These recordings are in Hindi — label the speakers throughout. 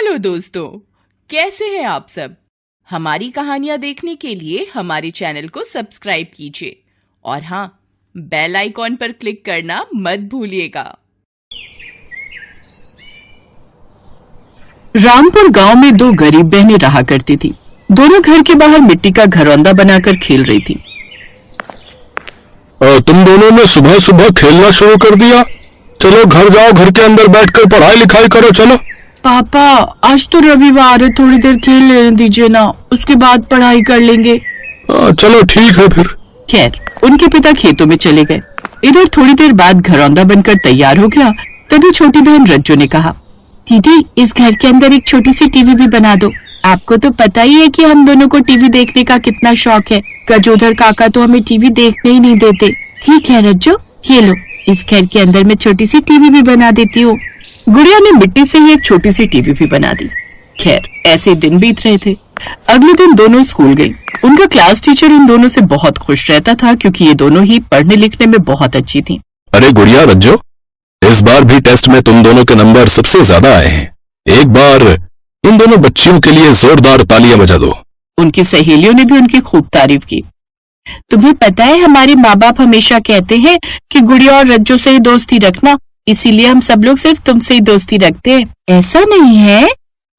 Speaker 1: हेलो दोस्तों, कैसे हैं आप सब। हमारी कहानियां देखने के लिए हमारे चैनल को सब्सक्राइब कीजिए और हाँ, बेल आइकॉन पर क्लिक करना मत भूलिएगा।
Speaker 2: रामपुर गांव में दो गरीब बहनें रहा करती थी। दोनों घर के बाहर मिट्टी का घरौंदा बनाकर खेल रही थी।
Speaker 3: तुम दोनों ने सुबह सुबह खेलना शुरू कर दिया। चलो घर जाओ, घर के अंदर बैठकर पढ़ाई लिखाई करो। चलो।
Speaker 2: पापा, आज तो रविवार है, थोड़ी देर खेल लेने दीजिए ना, उसके बाद पढ़ाई कर लेंगे।
Speaker 3: चलो ठीक है फिर।
Speaker 2: खैर, उनके पिता खेतों में चले गए। इधर थोड़ी देर बाद घरौंदा बनकर तैयार हो गया। तभी छोटी बहन रज्जो ने कहा, दीदी, इस घर के अंदर एक छोटी सी टीवी भी बना दो। आपको तो पता ही है कि हम दोनों को टीवी देखने का कितना शौक है। गजोधर काका तो हमें टीवी देखने ही नहीं देते। ठीक है रज्जो, ये लो, इस घर के अंदर मैं छोटी सी टीवी भी बना देती हूँ। गुड़िया ने मिट्टी से ही एक छोटी सी टीवी भी बना दी। खैर, ऐसे दिन बीत रहे थे। अगले दिन दोनों स्कूल गई। उनका क्लास टीचर उन दोनों से बहुत खुश रहता था क्योंकि ये दोनों ही पढ़ने लिखने में बहुत अच्छी थी।
Speaker 3: अरे गुड़िया, रज्जो, इस बार भी टेस्ट में तुम दोनों के नंबर सबसे ज्यादा आए हैं। एक बार इन दोनों बच्चियों के लिए जोरदार तालियां बजा दो।
Speaker 2: उनकी सहेलियों ने भी उनकी खूब तारीफ की। तुम्हें पता है, हमारे माँ बाप हमेशा कहते हैं कि गुड़िया और रज्जो से ही दोस्ती रखना, इसीलिए हम सब लोग सिर्फ तुमसे ही दोस्ती रखते हैं। ऐसा नहीं है,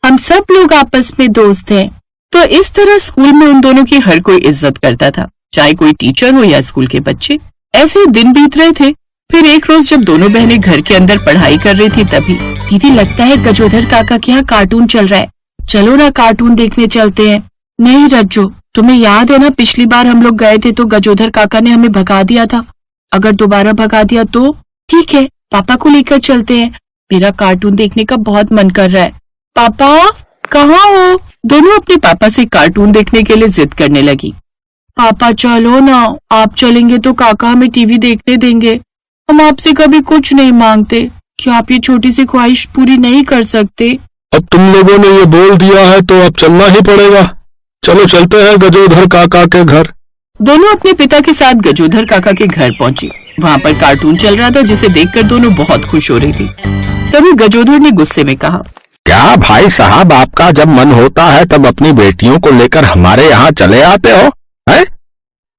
Speaker 2: हम सब लोग आपस में दोस्त हैं। तो इस तरह स्कूल में उन दोनों की हर कोई इज्जत करता था, चाहे कोई टीचर हो या स्कूल के बच्चे। ऐसे दिन बीत रहे थे। फिर एक रोज जब दोनों बहनें घर के अंदर पढ़ाई कर रही थी, तभी दीदी, लगता है गजोधर काका के यहाँ कार्टून चल रहा है, चलो ना कार्टून देखने चलते हैं। नहीं रज्जो, तुम्हें याद है ना, पिछली बार हम लोग गए थे तो गजोधर काका ने हमें भगा दिया था। अगर दोबारा भगा दिया तो ठीक है, पापा को लेकर चलते हैं। मेरा कार्टून देखने का बहुत मन कर रहा है। पापा कहाँ हो? दोनों अपने पापा से कार्टून देखने के लिए जिद करने लगी। पापा चलो ना, आप चलेंगे तो काका हमें टीवी देखने देंगे। हम आपसे कभी कुछ नहीं मांगते, क्या आप ये छोटी सी ख्वाहिश पूरी नहीं कर सकते?
Speaker 3: अब तुम लोगों ने ये बोल दिया है तो अब चलना ही पड़ेगा। चलो चलते हैं गजोधर काका के घर।
Speaker 2: दोनों अपने पिता के साथ गजोधर काका के घर पहुंची। वहाँ पर कार्टून चल रहा था जिसे देखकर दोनों बहुत खुश हो रही थी। तभी गजोधर ने गुस्से में कहा,
Speaker 3: क्या भाई साहब, आपका जब मन होता है तब अपनी बेटियों को लेकर हमारे यहाँ चले आते हो हैं?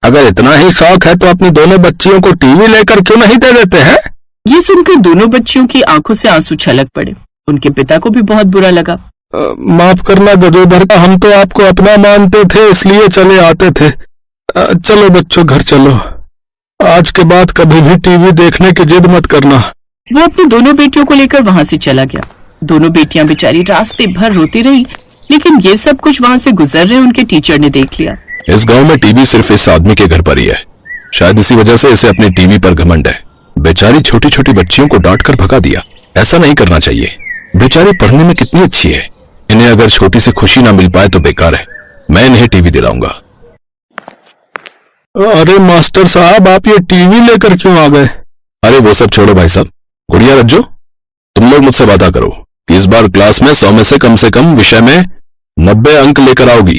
Speaker 3: अगर इतना ही शौक है तो अपनी दोनों बच्चियों को टीवी लेकर क्यों नहीं दे देते हैं?
Speaker 2: ये सुनकर दोनों बच्चियों की आंखों से आंसू छलक पड़े। उनके पिता को भी बहुत बुरा लगा।
Speaker 3: माफ करना गजोधर, हम तो आपको अपना मानते थे इसलिए चले आते थे। चलो बच्चों, घर चलो। आज के बाद कभी भी टीवी देखने की जिद मत करना।
Speaker 2: वो अपनी दोनों बेटियों को लेकर वहाँ से चला गया। दोनों बेटियां बेचारी रास्ते भर रोती रही, लेकिन ये सब कुछ वहाँ से गुजर रहे उनके टीचर ने देख लिया।
Speaker 3: इस गांव में टीवी सिर्फ इस आदमी के घर पर ही है। शायद इसी वजह से इसे अपनी टीवी पर घमंड है। बेचारी छोटी छोटी बच्चियों को डांट कर भगा दिया। ऐसा नहीं करना चाहिए। बेचारी पढ़ने में कितनी अच्छी है। इन्हें अगर छोटी सी खुशी ना मिल पाए तो बेकार है। मैं इन्हें टीवी दिलाऊंगा। अरे मास्टर साहब, आप ये टीवी लेकर क्यों आ गए? अरे वो सब छोड़ो भाई साहब। गुड़िया, रज्जो, तुम लोग मुझसे वादा करो कि इस बार क्लास में 100 में से कम विषय में 90 अंक लेकर आओगी।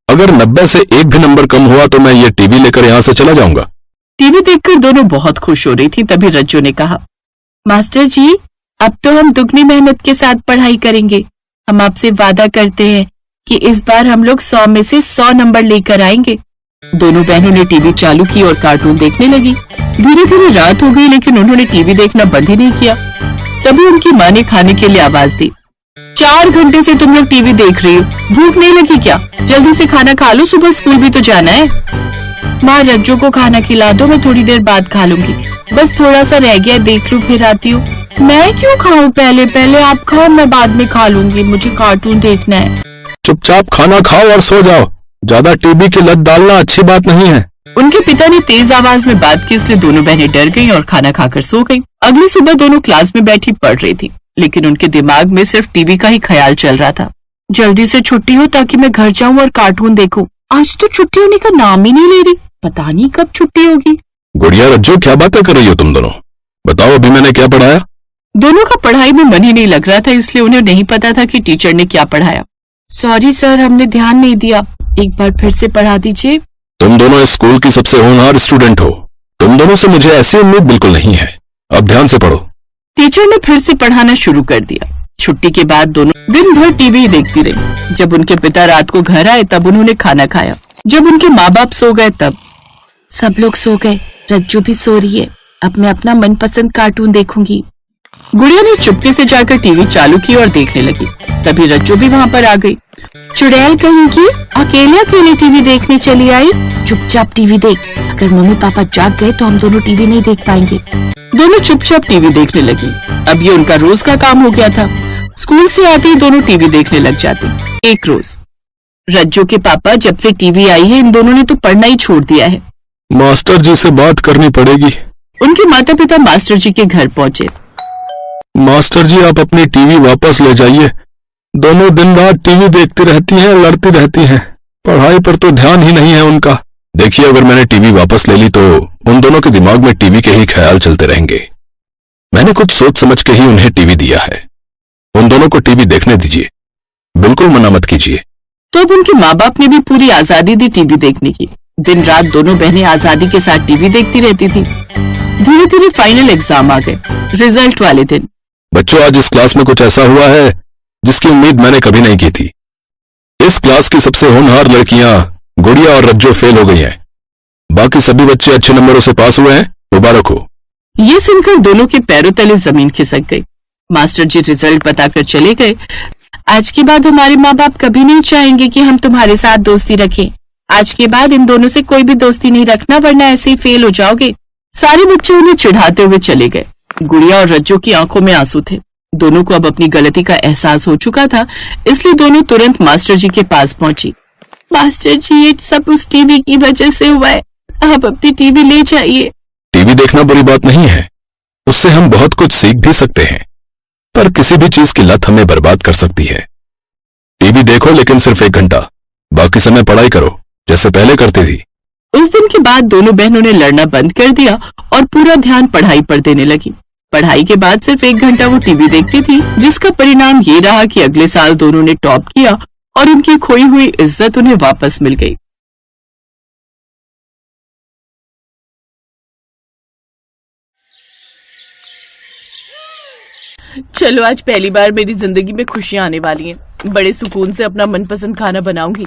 Speaker 3: अगर 90 से एक भी नंबर कम हुआ तो मैं ये टीवी लेकर यहाँ से चला जाऊंगा।
Speaker 2: टीवी देखकर दोनों बहुत खुश हो रही थी। तभी रज्जो ने कहा, मास्टर जी, अब तो हम दुगनी मेहनत के साथ पढ़ाई करेंगे। हम आपसे वादा करते हैं कि इस बार हम लोग 100 में से 100 नंबर लेकर आएंगे। दोनों बहनों ने टीवी चालू की और कार्टून देखने लगी। धीरे धीरे रात हो गई, लेकिन उन्होंने टीवी देखना बंद ही नहीं किया। तभी उनकी माँ ने खाने के लिए आवाज दी, 4 घंटे से तुम लोग टीवी देख रही हो, भूख नहीं लगी क्या? जल्दी से खाना खा लो, सुबह स्कूल भी तो जाना है। माँ, रज्जो को खाना खिला दो, मैं थोड़ी देर बाद खा लूंगी। बस थोड़ा सा रह गया, देख लूं फिर आती हूँ। मैं क्यों खाऊं? पहले आप खाओ, मैं बाद में खा लूंगी, मुझे कार्टून देखना है।
Speaker 3: चुपचाप खाना खाओ और सो जाओ। ज्यादा टीवी की लत डालना अच्छी बात नहीं है।
Speaker 2: उनके पिता ने तेज आवाज में बात की, इसलिए दोनों बहनें डर गईं और खाना खाकर सो गईं। अगली सुबह दोनों क्लास में बैठी पढ़ रही थी, लेकिन उनके दिमाग में सिर्फ टीवी का ही ख्याल चल रहा था। जल्दी से छुट्टी हो ताकि मैं घर जाऊं और कार्टून देखूं। आज तो छुट्टी होने का नाम ही नहीं ले रही, पता नहीं कब छुट्टी होगी।
Speaker 3: गुड़िया, रज्जो, क्या बातें कर रही हो तुम दोनों? बताओ, अभी मैंने क्या पढ़ाया?
Speaker 2: दोनों का पढ़ाई में मन ही नहीं लग रहा था, इसलिए उन्हें नहीं पता था कि टीचर ने क्या पढ़ाया। सॉरी सर, हमने ध्यान नहीं दिया, एक बार फिर से पढ़ा दीजिए।
Speaker 3: तुम दोनों इस स्कूल की सबसे होनहार स्टूडेंट हो। तुम दोनों से मुझे ऐसी उम्मीद बिल्कुल नहीं है। अब ध्यान से पढ़ो।
Speaker 2: टीचर ने फिर से पढ़ाना शुरू कर दिया। छुट्टी के बाद दोनों दिन भर टीवी देखती रही। जब उनके पिता रात को घर आए तब उन्होंने खाना खाया। जब उनके माँ बाप सो गए तब सब लोग सो गए, रज्जू भी सो रही है, अब मैं अपना मनपसंद कार्टून देखूंगी। गुड़िया ने चुपके से जाकर टीवी चालू की और देखने लगी। तभी रज्जू भी वहाँ पर आ गई। चुड़ैल कहीं की अकेले अकेले टीवी देखने चली आई। चुपचाप टीवी देख, अगर मम्मी पापा जाग गए तो हम दोनों टीवी नहीं देख पाएंगे। दोनों चुपचाप टीवी देखने लगी। अब ये उनका रोज का काम हो गया था। स्कूल से आते ही दोनों टीवी देखने लग जाते। एक रोज रज्जू के पापा जब से टीवी आई है इन दोनों ने तो पढ़ना ही छोड़ दिया है।
Speaker 3: मास्टर जी से बात करनी पड़ेगी।
Speaker 2: उनके माता पिता मास्टर जी के घर पहुँचे।
Speaker 3: मास्टर जी आप अपनी टीवी वापस ले जाइए। दोनों दिन रात टीवी देखती रहती हैं, लड़ती रहती हैं, पढ़ाई पर तो ध्यान ही नहीं है उनका। देखिए अगर मैंने टीवी वापस ले ली तो उन दोनों के दिमाग में टीवी के ही ख्याल चलते रहेंगे। मैंने कुछ सोच समझ के ही उन्हें टीवी दिया है। उन दोनों को टीवी देखने दीजिए, बिल्कुल मना मत कीजिए।
Speaker 2: तो अब उनके माँ बाप ने भी पूरी आजादी दी टीवी देखने की। दिन रात दोनों बहनें आजादी के साथ टीवी देखती रहती थी। धीरे धीरे फाइनल एग्जाम आ गए। रिजल्ट वाले दिन
Speaker 3: बच्चों आज इस क्लास में कुछ ऐसा हुआ है जिसकी उम्मीद मैंने कभी नहीं की थी। इस क्लास की सबसे होनहार लड़कियां गुड़िया और रज्जो फेल हो गई हैं। बाकी सभी बच्चे अच्छे नंबरों से पास हुए हैं, मुबारक हो।
Speaker 2: ये सुनकर दोनों के पैरों तले जमीन खिसक गई। मास्टर जी रिजल्ट बताकर चले गए। आज के बाद हमारे माँ बाप कभी नहीं चाहेंगे कि हम तुम्हारे साथ दोस्ती रखें। आज के बाद इन दोनों से कोई भी दोस्ती नहीं रखना, वरना ऐसे ही फेल हो जाओगे। सारे बच्चे उन्हें चिढ़ाते हुए चले गए। गुड़िया और रज्जो की आंखों में आंसू थे। दोनों को अब अपनी गलती का एहसास हो चुका था, इसलिए दोनों तुरंत मास्टर जी के पास पहुंची। मास्टर जी ये सब उस टीवी की वजह से हुआ है, आप अपनी टीवी ले जाइए।
Speaker 3: टीवी देखना बुरी बात नहीं है, उससे हम बहुत कुछ सीख भी सकते हैं, पर किसी भी चीज की लत हमें बर्बाद कर सकती है। टीवी देखो लेकिन सिर्फ 1 घंटा, बाकी समय पढ़ाई करो जैसे पहले करती थी।
Speaker 2: उस दिन के बाद दोनों बहनों ने लड़ना बंद कर दिया और पूरा ध्यान पढ़ाई पर देने लगी। पढ़ाई के बाद सिर्फ 1 घंटा वो टीवी देखती थी, जिसका परिणाम ये रहा कि अगले साल दोनों ने टॉप किया और उनकी खोई हुई इज्जत उन्हें वापस मिल गई। चलो आज पहली बार मेरी जिंदगी में खुशियां आने वाली हैं। बड़े सुकून से अपना मनपसंद खाना बनाऊंगी।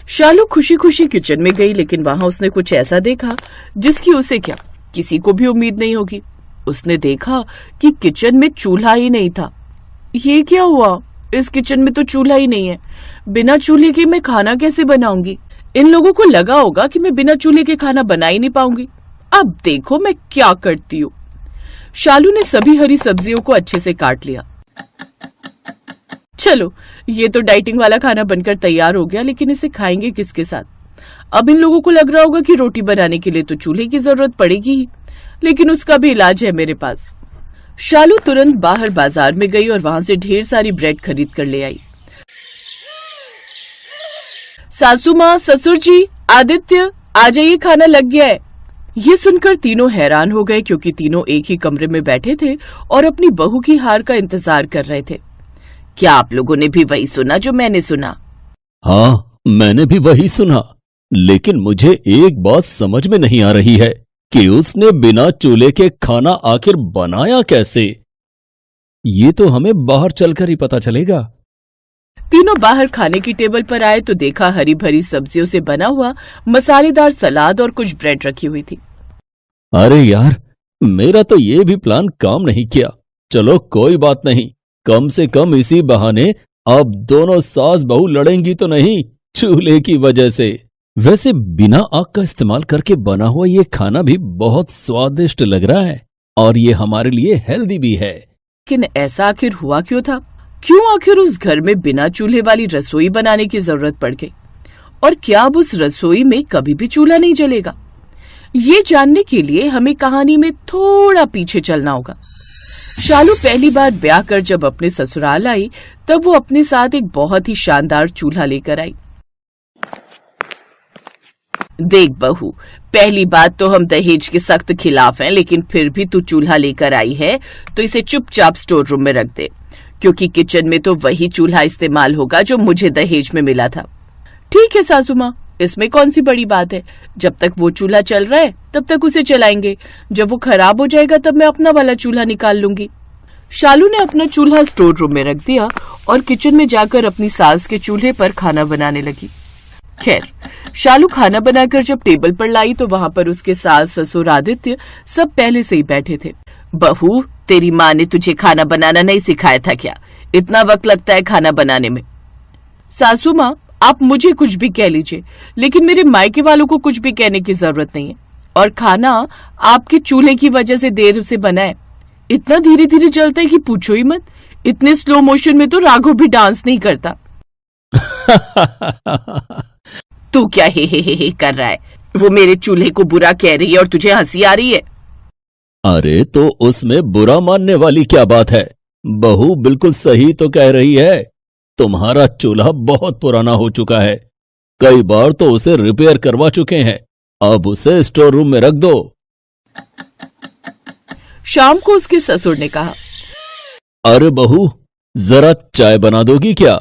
Speaker 2: शालू खुशी खुशी किचन में गई, लेकिन वहां उसने कुछ ऐसा देखा जिसकी उसे क्या किसी को भी उम्मीद नहीं होगी। उसने देखा कि किचन में चूल्हा ही नहीं था। ये क्या हुआ? इस किचन में तो चूल्हा ही नहीं है। बिना चूल्हे के मैं खाना कैसे बनाऊंगी? इन लोगों को लगा होगा कि मैं बिना चूल्हे के खाना बना ही नहीं पाऊंगी। अब देखो मैं क्या करती हूँ। शालू ने सभी हरी सब्जियों को अच्छे से काट लिया। चलो ये तो डाइटिंग वाला खाना बनकर तैयार हो गया, लेकिन इसे खाएंगे किसके साथ? अब इन लोगों को लग रहा होगा कि रोटी बनाने के लिए तो चूल्हे की जरूरत पड़ेगी ही, लेकिन उसका भी इलाज है मेरे पास। शालू तुरंत बाहर बाजार में गई और वहां से ढेर सारी ब्रेड खरीद कर ले आई। सासू माँ, ससुर जी, आदित्य आ जाइए, खाना लग गया है। ये सुनकर तीनों हैरान हो गए, क्योंकि तीनों एक ही कमरे में बैठे थे और अपनी बहू की हार का इंतजार कर रहे थे। क्या आप लोगों ने भी वही सुना जो मैंने सुना?
Speaker 4: हाँ मैंने भी वही सुना, लेकिन मुझे एक बात समझ में नहीं आ रही है कि उसने बिना चूल्हे के खाना आखिर बनाया कैसे। ये तो हमें बाहर चलकर ही पता चलेगा।
Speaker 2: तीनों बाहर खाने की टेबल पर आए तो देखा हरी भरी सब्जियों से बना हुआ मसालेदार सलाद और कुछ ब्रेड रखी हुई थी।
Speaker 4: अरे यार, मेरा तो ये भी प्लान काम नहीं किया। चलो कोई बात नहीं, कम से कम इसी बहाने अब दोनों सास बहू लड़ेंगी तो नहीं चूल्हे की वजह से। वैसे बिना आग का इस्तेमाल करके बना हुआ ये खाना भी बहुत स्वादिष्ट लग रहा है और ये हमारे लिए हेल्दी भी है।
Speaker 2: लेकिन ऐसा आखिर हुआ क्यों था? क्यों आखिर उस घर में बिना चूल्हे वाली रसोई बनाने की जरूरत पड़ गई? और क्या अब उस रसोई में कभी भी चूल्हा नहीं जलेगा? ये जानने के लिए हमें कहानी में थोड़ा पीछे चलना होगा। शालू पहली बार ब्याह कर जब अपने ससुराल आई, तब वो अपने साथ एक बहुत ही शानदार चूल्हा लेकर आई। देख बहू, पहली बात तो हम दहेज के सख्त खिलाफ हैं, लेकिन फिर भी तू चूल्हा लेकर आई है तो इसे चुपचाप स्टोर रूम में रख दे, क्योंकि किचन में तो वही चूल्हा इस्तेमाल होगा जो मुझे दहेज में मिला था। ठीक है सासू माँ, इसमें कौन सी बड़ी बात है। जब तक वो चूल्हा चल रहा है तब तक उसे चलाएंगे। जब वो खराब हो जाएगा तब मैं अपना वाला चूल्हा निकाल लूंगी। शालू ने अपना चूल्हा स्टोर रूम में रख दिया और किचन में जाकर अपनी सास के चूल्हे पर खाना बनाने लगी। खैर, शालू खाना बनाकर जब टेबल पर लाई तो वहां पर उसके सास, ससुर, आदित्य सब पहले से ही बैठे थे। बहू, तेरी माँ ने तुझे खाना बनाना नहीं सिखाया था क्या? इतना वक्त लगता है खाना बनाने में। सासू माँ, आप मुझे कुछ भी कह लीजिए, लेकिन मेरे मायके वालों को कुछ भी कहने की जरूरत नहीं है। और खाना आपके चूल्हे की वजह से देर से बना है। इतना धीरे धीरे जलता है कि पूछो ही मत। इतने स्लो मोशन में तो राघव भी डांस नहीं करता। तू क्या हे कर रहा है? वो मेरे चूल्हे को बुरा कह रही है और तुझे हंसी आ रही है।
Speaker 4: अरे तो उसमें बुरा मानने वाली क्या बात है? बहू बिल्कुल सही तो कह रही है। तुम्हारा चूल्हा बहुत पुराना हो चुका है, कई बार तो उसे रिपेयर करवा चुके हैं। अब उसे स्टोर रूम में रख दो।
Speaker 2: शाम को उसके ससुर ने कहा,
Speaker 4: अरे बहू, जरा चाय बना दोगी क्या?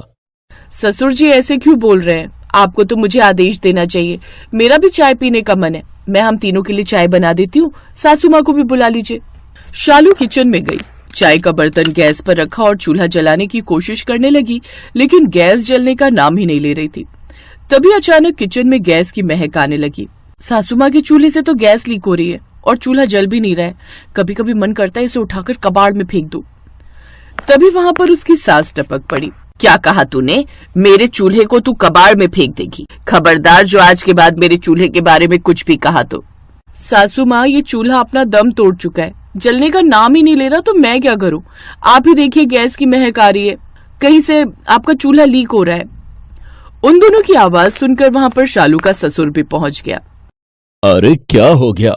Speaker 2: ससुर जी ऐसे क्यों बोल रहे हैं? आपको तो मुझे आदेश देना चाहिए। मेरा भी चाय पीने का मन है। मैं हम तीनों के लिए चाय बना देती हूँ। सासू माँ को भी बुला लीजिए। शालू किचन में गई, चाय का बर्तन गैस पर रखा और चूल्हा जलाने की कोशिश करने लगी, लेकिन गैस जलने का नाम ही नहीं ले रही थी। तभी अचानक किचन में गैस की महक आने लगी। सासू माँ के चूल्हे से तो गैस लीक हो रही है और चूल्हा जल भी नहीं रहा है। कभी कभी मन करता है इसे उठाकर कबाड़ में फेंक दूं। तभी वहां पर उसकी सास टपक पड़ी। क्या कहा तूने? मेरे चूल्हे को तू कबाड़ में फेंक देगी? खबरदार जो आज के बाद मेरे चूल्हे के बारे में कुछ भी कहा तो। सासू माँ, ये चूल्हा अपना दम तोड़ चुका है, जलने का नाम ही नहीं ले रहा, तो मैं क्या करूं? आप ही देखिए, गैस की महक आ रही है, कहीं से आपका चूल्हा लीक हो रहा है। उन दोनों की आवाज सुनकर वहां पर शालू का ससुर भी पहुंच गया।
Speaker 4: अरे क्या हो गया?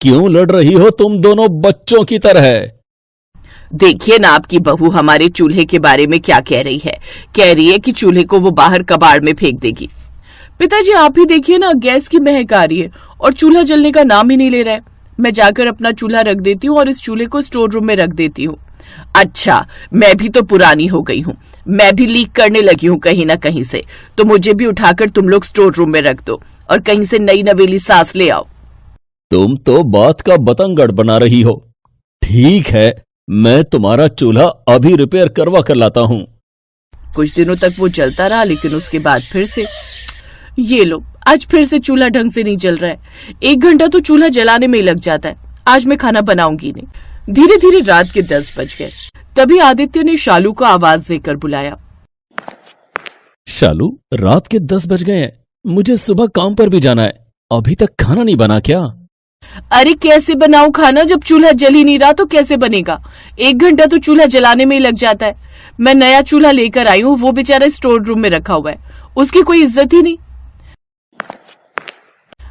Speaker 4: क्यों लड़ रही हो तुम दोनों बच्चों की तरह?
Speaker 2: देखिए ना, आपकी बहू हमारे चूल्हे के बारे में क्या कह रही है। कह रही है कि चूल्हे को वो बाहर कबाड़ में फेंक देगी। पिताजी, आप ही देखिए ना, गैस की महक आ रही है और चूल्हा जलने का नाम ही नहीं ले रहा है। मैं जाकर अपना चूल्हा रख देती हूँ और इस चूल्हे को स्टोर रूम में रख देती हूँ। अच्छा, मैं भी तो पुरानी हो गई हूँ, मैं भी लीक करने लगी हूँ कहीं ना कहीं से, तो मुझे भी उठाकर तुम लोग स्टोर रूम में रख दो और कहीं से नई नवेली सास ले आओ।
Speaker 4: तुम तो बात का बतंगड़ बना रही हो। ठीक है, मैं तुम्हारा चूल्हा अभी रिपेयर करवा कर लाता हूँ।
Speaker 2: कुछ दिनों तक वो जलता रहा, लेकिन उसके बाद फिर से ये लो, आज फिर से चूल्हा ढंग से नहीं जल रहा है। 1 घंटा तो चूल्हा जलाने में ही लग जाता है। आज मैं खाना बनाऊंगी नहीं। धीरे धीरे रात के 10 बज गए। तभी आदित्य ने शालू को आवाज देकर बुलाया।
Speaker 4: शालू, रात के 10 बज गए हैं, मुझे सुबह काम पर भी जाना है। अभी तक खाना नहीं बना क्या?
Speaker 2: अरे कैसे बनाऊं खाना? जब चूल्हा जल ही नहीं रहा तो कैसे बनेगा? 1 घंटा तो चूल्हा जलाने में ही लग जाता है। मैं नया चूल्हा लेकर आई हूँ, वो बेचारा स्टोर रूम में रखा हुआ है, उसकी कोई इज्जत ही नहीं।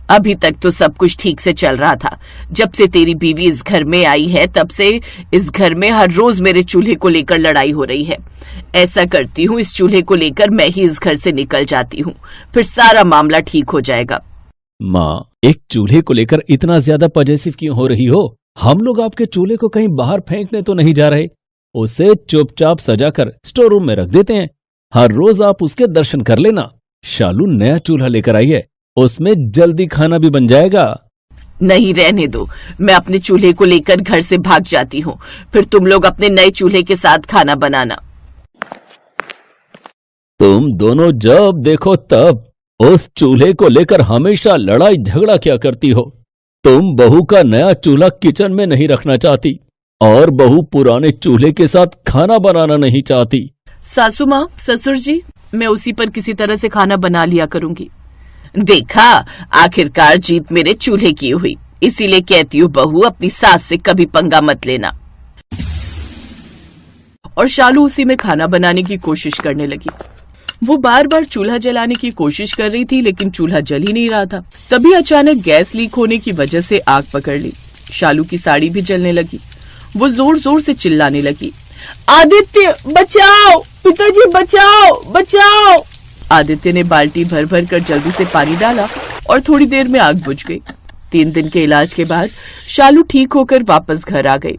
Speaker 2: अभी तक तो सब कुछ ठीक से चल रहा था। जब से तेरी बीवी इस घर में आई है, तब से इस घर में हर रोज मेरे चूल्हे को लेकर लड़ाई हो रही है। ऐसा करती हूँ, इस चूल्हे को लेकर मैं ही इस घर से निकल जाती हूँ, फिर सारा मामला ठीक हो जाएगा।
Speaker 4: माँ, एक चूल्हे को लेकर इतना ज्यादा पॉजिटिव क्यों हो रही हो? हम लोग आपके चूल्हे को कहीं बाहर फेंकने तो नहीं जा रहे। उसे चुपचाप सजाकर स्टोर रूम में रख देते हैं। हर रोज आप उसके दर्शन कर लेना। शालू नया चूल्हा लेकर आई है, उसमें जल्दी खाना भी बन जाएगा।
Speaker 2: नहीं, रहने दो, मैं अपने चूल्हे को लेकर घर से भाग जाती हूँ, फिर तुम लोग अपने नए चूल्हे के साथ खाना बनाना।
Speaker 4: तुम दोनों जब देखो तब उस चूल्हे को लेकर हमेशा लड़ाई झगड़ा क्या करती हो? तुम बहू का नया चूल्हा किचन में नहीं रखना चाहती और बहू पुराने चूल्हे के साथ खाना बनाना नहीं चाहती।
Speaker 2: सासू माँ, ससुर जी, मैं उसी पर किसी तरह से खाना बना लिया करूंगी। देखा, आखिरकार जीत मेरे चूल्हे की हुई। इसीलिए कहती हूँ बहू, अपनी सास से कभी पंगा मत लेना। और शालू उसी में खाना बनाने की कोशिश करने लगी। वो बार बार चूल्हा जलाने की कोशिश कर रही थी, लेकिन चूल्हा जल ही नहीं रहा था। तभी अचानक गैस लीक होने की वजह से आग पकड़ ली। शालू की साड़ी भी जलने लगी। वो जोर जोर से चिल्लाने लगी, आदित्य बचाओ, पिताजी बचाओ, बचाओ। आदित्य ने बाल्टी भर भर कर जल्दी से पानी डाला और थोड़ी देर में आग बुझ गई। 3 दिन के इलाज के बाद शालू ठीक होकर वापस घर आ गई।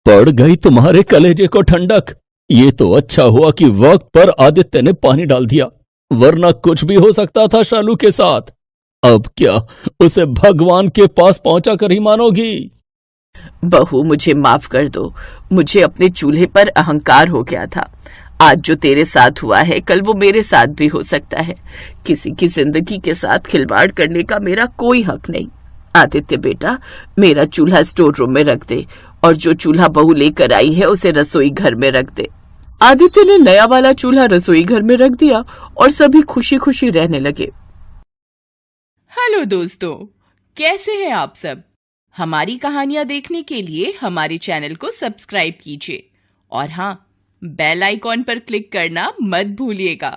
Speaker 4: पड़ गई तुम्हारे कलेजे को ठंडक। ये तो अच्छा हुआ कि वक्त पर आदित्य ने पानी डाल दिया, वरना कुछ भी हो सकता था शालू के साथ। अब क्या उसे भगवान के पास पहुंचा कर ही मानोगी?
Speaker 2: बहू मुझे माफ कर दो, मुझे अपने चूल्हे पर अहंकार हो गया था। आज जो तेरे साथ हुआ है कल वो मेरे साथ भी हो सकता है। किसी की जिंदगी के साथ खिलवाड़ करने का मेरा कोई हक नहीं। आदित्य बेटा, मेरा चूल्हा स्टोर रूम में रख दे और जो चूल्हा बहू लेकर आई है उसे रसोई घर में रख दे। आदित्य ने नया वाला चूल्हा रसोई घर में रख दिया और सभी खुशी खुशी रहने लगे।
Speaker 1: हेलो दोस्तों, कैसे हैं आप सब? हमारी कहानियां देखने के लिए हमारे चैनल को सब्सक्राइब कीजिए और हाँ, बेल आइकॉन पर क्लिक करना मत भूलिएगा।